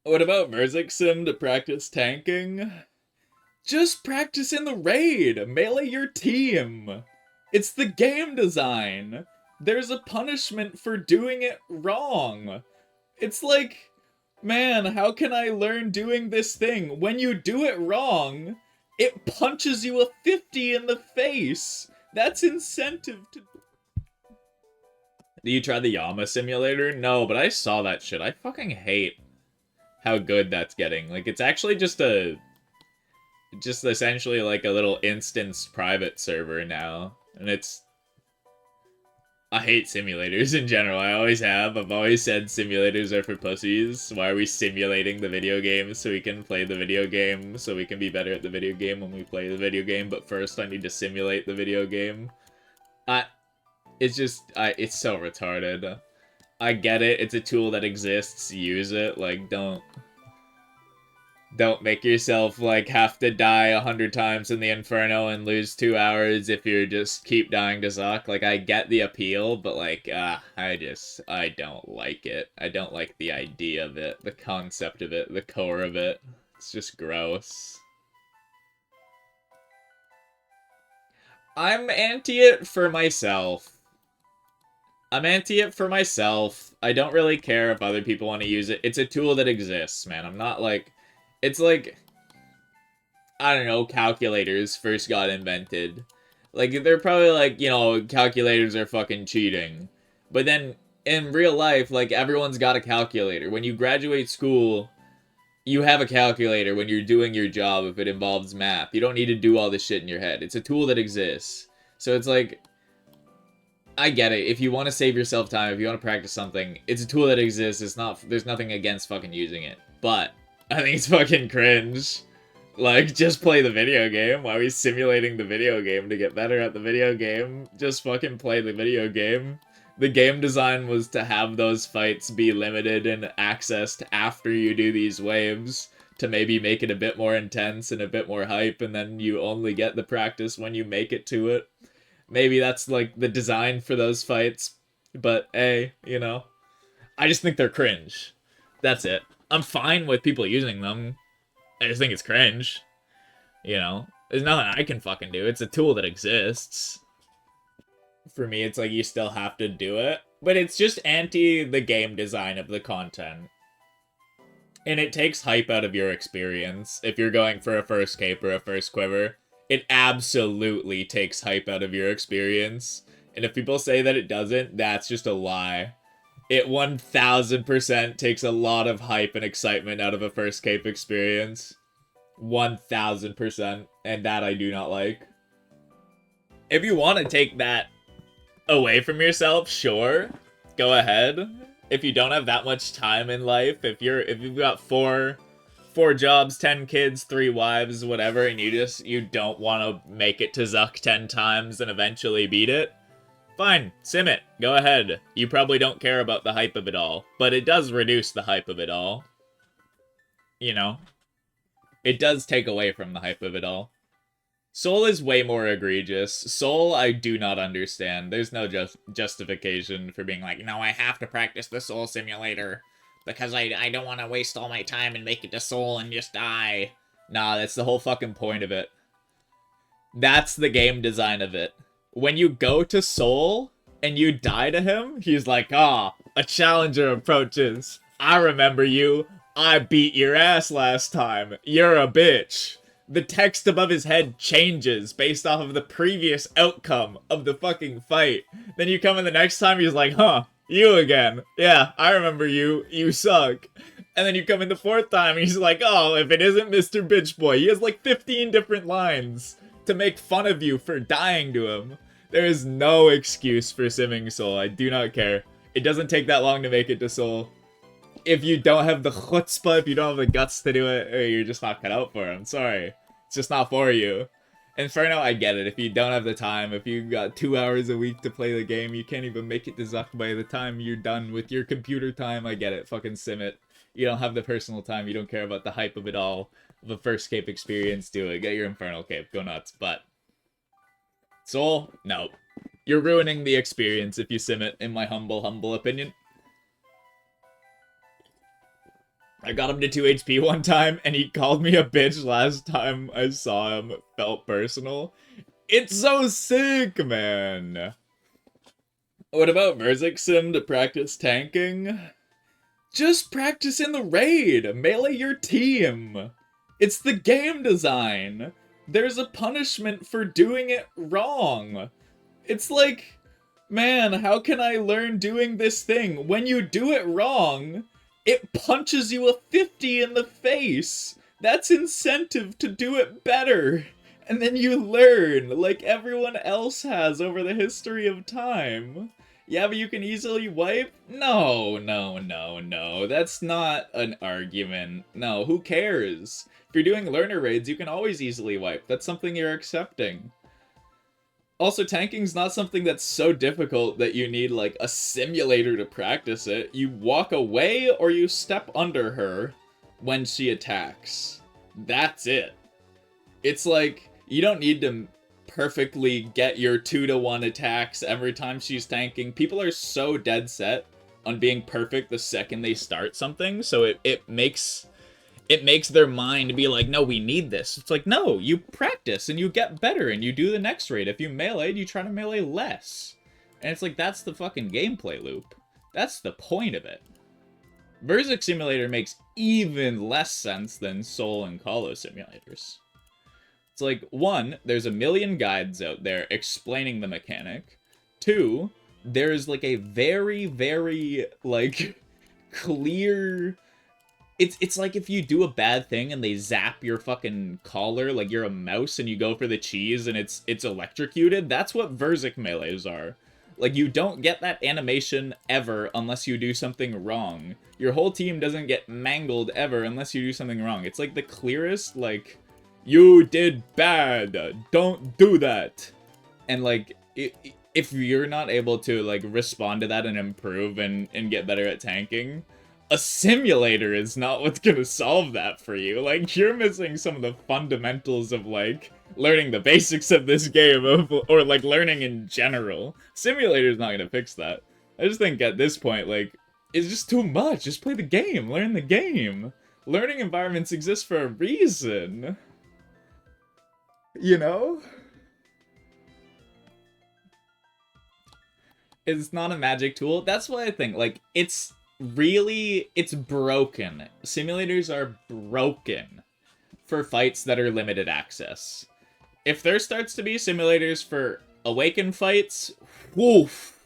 What about Merzik Sim to practice tanking? Just practice in the raid! Melee your team! It's the game design! There's a punishment for doing it wrong! It's like, man, how can I learn doing this thing? When you do it wrong, it punches you a 50 in the face! That's incentive to. Do you try the Yama simulator? No, but I saw that shit. I fucking hate how good that's getting. Like, it's actually just essentially like a little instance private server now. And it's. I hate simulators in general. I always have. I've always said simulators are for pussies. Why are we simulating the video game so we can play the video game so we can be better at the video game when we play the video game? But first, I need to simulate the video game. I. It's just. It's so retarded. I get it. It's a tool that exists. Use it. Like, don't make yourself, like, have to die 100 times in the Inferno and lose 2 hours if you just keep dying to Zuck. Like, I get the appeal, but, like, I don't like it. I don't like the idea of it, the concept of it, the core of it. It's just gross. I'm anti it for myself. I'm anti it for myself. I don't really care if other people want to use it. It's a tool that exists, man. I'm not, like... It's like, I don't know, calculators first got invented. Like, they're probably like, you know, calculators are fucking cheating. But then, in real life, like, everyone's got a calculator. When you graduate school, you have a calculator when you're doing your job if it involves math. You don't need to do all this shit in your head. It's a tool that exists. So it's like, I get it. If you want to save yourself time, if you want to practice something, it's a tool that exists. It's not, there's nothing against fucking using it. But I think it's fucking cringe. Like, just play the video game. Why are we simulating the video game to get better at the video game? Just fucking play the video game. The game design was to have those fights be limited and accessed after you do these waves to maybe make it a bit more intense and a bit more hype, and then you only get the practice when you make it to it. Maybe that's, like, the design for those fights, but hey, you know. I just think they're cringe. That's it. I'm fine with people using them. I just think it's cringe. You know? There's nothing I can fucking do. It's a tool that exists. For me, it's like you still have to do it. But it's just anti the game design of the content. And it takes hype out of your experience. If you're going for a first cape or a first quiver, it absolutely takes hype out of your experience. And if people say that it doesn't, that's just a lie. It 1000% takes a lot of hype and excitement out of a first cape experience. 1000%. And that I do not like. If you want to take that away from yourself, sure. Go ahead. If you don't have that much time in life, if you've got four jobs, 10 kids, 3 wives, whatever, and you don't want to make it to Zuck 10 times and eventually beat it, fine, sim it. Go ahead. You probably don't care about the hype of it all, but it does reduce the hype of it all. You know? It does take away from the hype of it all. Soul is way more egregious. Soul, I do not understand. There's no justification for being like, no, I have to practice the Soul simulator because I don't want to waste all my time and make it to Soul and just die. Nah, that's the whole fucking point of it. That's the game design of it. When you go to Soul and you die to him, he's like, ah, a challenger approaches. I remember you. I beat your ass last time. You're a bitch. The text above his head changes based off of the previous outcome of the fucking fight. Then you come in the next time, he's like, huh, you again. Yeah, I remember you. You suck. And then you come in the 4th time, and he's like, oh, if it isn't Mr. Bitch Boy. He has like 15 different lines to make fun of you for dying to him. There is no excuse for simming Soul. I do not care. It doesn't take that long to make it to Soul. If you don't have the chutzpah, if you don't have the guts to do it, you're just not cut out for it. I'm sorry. It's just not for you. Inferno, I get it. If you don't have the time, if you've got 2 hours a week to play the game, you can't even make it to Zuck by the time you're done with your computer time, I get it. Fucking sim it. You don't have the personal time, you don't care about the hype of it all. Of a first cape experience, do it. Get your Infernal cape, go nuts. But Soul, no. You're ruining the experience if you sim it, in my humble opinion. I got him to 2 HP one time, and he called me a bitch last time I saw him. It felt personal. It's so sick, man. What about Verzik Sim to practice tanking? Just practice in the raid. Melee your team. It's the game design. There's a punishment for doing it wrong. It's like, man, how can I learn doing this thing? When you do it wrong, it punches you a 50 in the face. That's incentive to do it better. And then you learn, like everyone else has over the history of time. Yeah, but you can easily wipe? No, no, no, no. That's not an argument. No, who cares? If you're doing learner raids, you can always easily wipe. That's something you're accepting. Also, tanking's not something that's so difficult that you need, like, a simulator to practice it. You walk away or you step under her when she attacks. That's it. It's like, you don't need to perfectly get your 2-to-1 attacks every time she's tanking. People are so dead set on being perfect the second they start something, so it makes their mind be like, no, we need this. It's like, no, you practice and you get better and you do the next raid. If you melee, you try to melee less. And it's like, that's the fucking gameplay loop. That's the point of it. Verzik Simulator makes even less sense than Soul and Colo simulators. It's like, 1, there's a million guides out there explaining the mechanic. 2, there's like a very, very, like, clear... It's like if you do a bad thing and they zap your fucking collar, like you're a mouse and you go for the cheese and it's electrocuted. That's what Verzik melees are. Like, you don't get that animation ever unless you do something wrong. Your whole team doesn't get mangled ever unless you do something wrong. It's like the clearest, like, you did bad, don't do that. And like, if you're not able to like respond to that and improve and get better at tanking, a simulator is not what's gonna solve that for you. Like, you're missing some of the fundamentals of, like, learning the basics of this game, or, like, learning in general. Simulator's not gonna fix that. I just think at this point, like, it's just too much. Just play the game. Learn the game. Learning environments exist for a reason. You know? It's not a magic tool. That's what I think. Like, it's broken. Simulators are broken for fights that are limited access. If there starts to be simulators for Awaken fights, woof,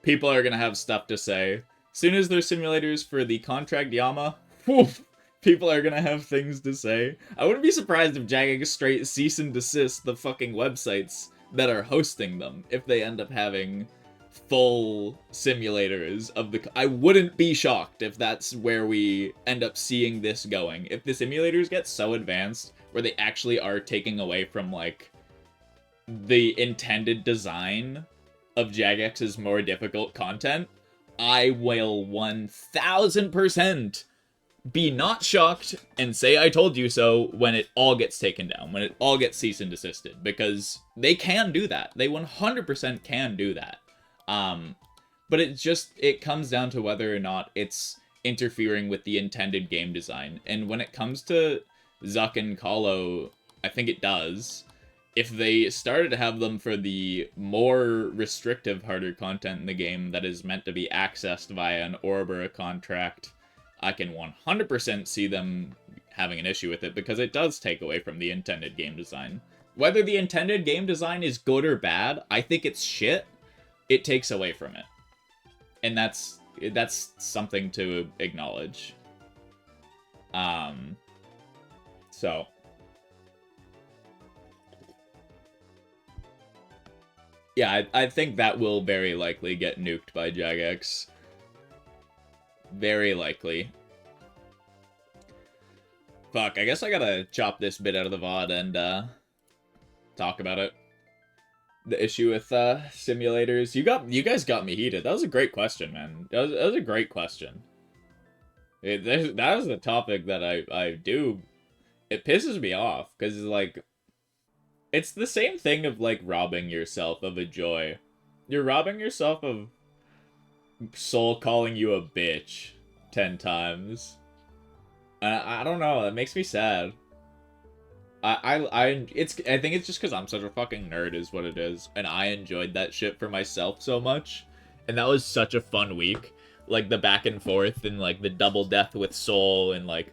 people are gonna have stuff to say. Soon as there's simulators for the Contract Yama, woof, people are gonna have things to say. I wouldn't be surprised if Jagex straight cease and desist the fucking websites that are hosting them if they end up having full simulators of the... I wouldn't be shocked if that's where we end up seeing this going. If the simulators get so advanced where they actually are taking away from, like, the intended design of Jagex's more difficult content, I will 1000% be not shocked and say I told you so when it all gets taken down, when it all gets cease and desisted, because they can do that. They 100% can do that. But it comes down to whether or not it's interfering with the intended game design. And when it comes to Zuck and Colo, I think it does. If they started to have them for the more restrictive, harder content in the game that is meant to be accessed via an orb or a contract, I can 100% see them having an issue with it, because it does take away from the intended game design. Whether the intended game design is good or bad, I think it's shit. It takes away from it. And that's something to acknowledge. So. Yeah, I think that will very likely get nuked by Jagex. Very likely. Fuck, I guess I gotta chop this bit out of the VOD and, talk about it. The issue with, simulators. You guys got me heated. That was a great question, man. That was a great question. That was the topic that I do... It pisses me off, because, like... It's the same thing of, like, robbing yourself of a joy. You're robbing yourself of Soul calling you a bitch 10 times. I don't know. It makes me sad. I think it's just because I'm such a fucking nerd is what it is, and I enjoyed that shit for myself so much, and that was such a fun week, like the back and forth and like the double death with Soul, and like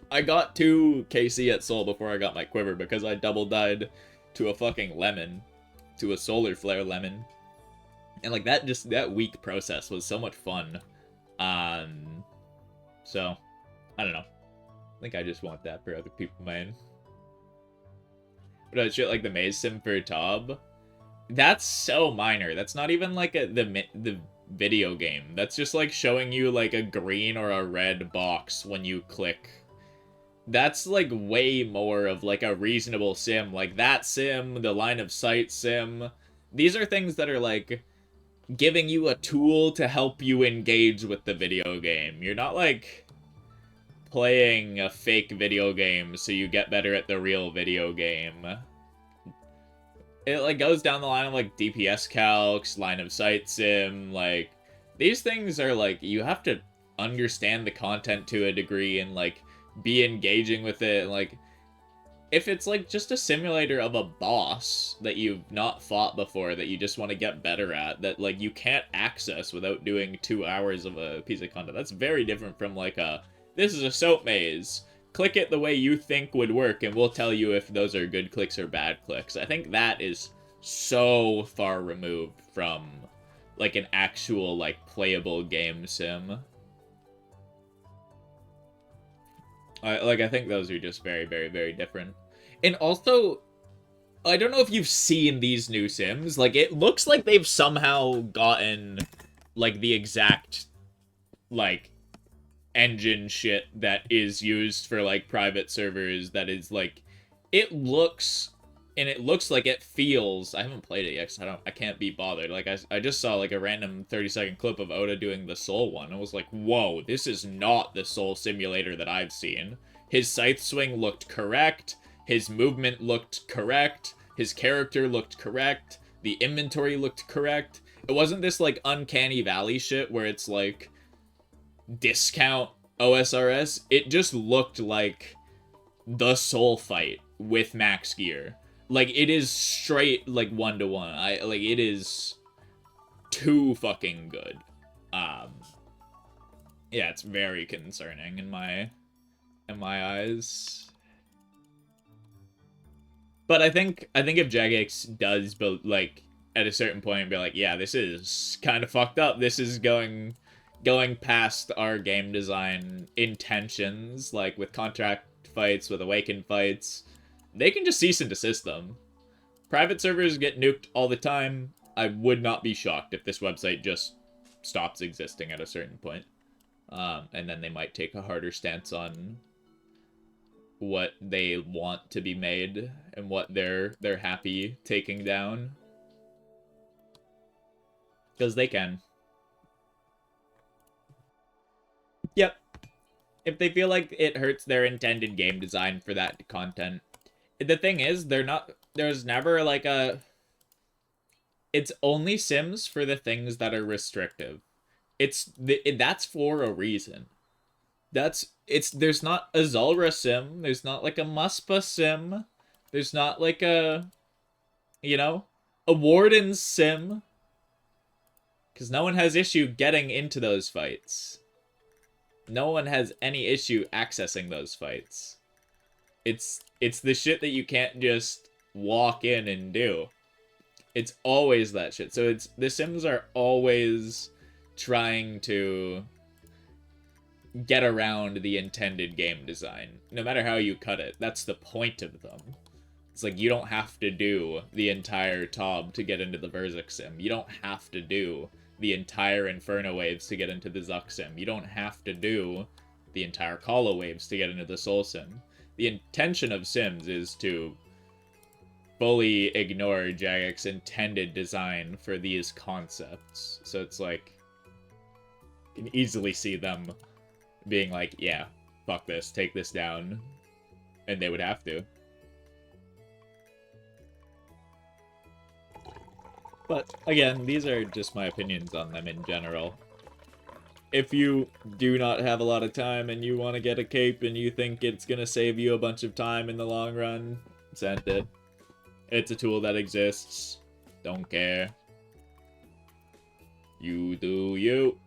I got to KC at Soul before I got my quiver because I double died to a fucking lemon, to a solar flare lemon, and like that week process was so much fun. So I don't know. I think I just want that for other people, man. But shit like the maze sim for Tob, that's so minor. That's not even like the video game. That's just like showing you like a green or a red box when you click. That's like way more of like a reasonable sim. Like that sim, the line of sight sim. These are things that are like giving you a tool to help you engage with the video game. You're not like playing a fake video game so you get better at the real video game. It like goes down the line of like DPS calcs, line of sight sim, like these things are like you have to understand the content to a degree and like be engaging with it. And, like if it's like just a simulator of a boss that you've not fought before that you just want to get better at, that like you can't access without doing 2 hours of a piece of content, that's very different from like this is a soap maze. Click it the way you think would work, and we'll tell you if those are good clicks or bad clicks. I think that is so far removed from, like, an actual, like, playable game sim. I think those are just very, very, very different. And also, I don't know if you've seen these new sims. Like, it looks like they've somehow gotten, like, the exact, like, engine shit that is used for like private servers, that is like it looks like it feels. I haven't played it yet because I can't be bothered. Like I just saw like a random 30-second clip of Oda doing the Soul one. I was like, whoa, this is not the Soul simulator that I've seen. His scythe swing looked correct, his movement looked correct, his character looked correct, the inventory looked correct. It wasn't this like uncanny valley shit where it's like discount OSRS. It just looked like the Soul fight with max gear. Like it is straight like 1-to-1. It is too fucking good. Yeah, it's very concerning in my eyes. But I think if Jagex does like at a certain point be like, yeah, this is kind of fucked up. This is going past our game design intentions, like with contract fights, with awakened fights, they can just cease and desist them. Private servers get nuked all the time. I would not be shocked if this website just stops existing at a certain point. And then they might take a harder stance on what they want to be made and what they're happy taking down. Because they can. Yep. If they feel like it hurts their intended game design for that content. The thing is, there's never like it's only Sims for the things that are restrictive. That's for a reason. There's not a Zulrah sim, there's not like a Muspa sim, there's not like a Warden sim. Because no one has issue getting into those fights. No one has any issue accessing those fights. It's the shit that you can't just walk in and do. It's always that shit. So the Sims are always trying to get around the intended game design. No matter how you cut it. That's the point of them. It's like you don't have to do the entire Tob to get into the Verzik sim. You don't have to do the entire Inferno waves to get into the Zuck sim. You don't have to do the entire Kala waves to get into the Soul sim. The intention of Sims is to fully ignore Jagex's intended design for these concepts. So it's like, you can easily see them being like, yeah, fuck this, take this down. And they would have to. But, again, these are just my opinions on them in general. if you do not have a lot of time and you want to get a cape and you think it's going to save you a bunch of time in the long run, send it. It's a tool that exists. Don't care. You do you.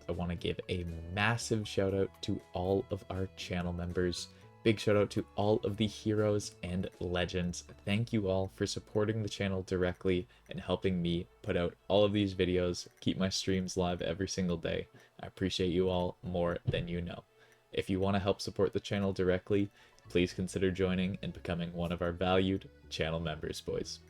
I want to give a massive shout out to all of our channel members. Big shout out to all of the heroes and legends. Thank you all for supporting the channel directly and helping me put out all of these videos, keep my streams live every single day. I appreciate you all more than you know. If you want to help support the channel directly, please consider joining and becoming one of our valued channel members, boys.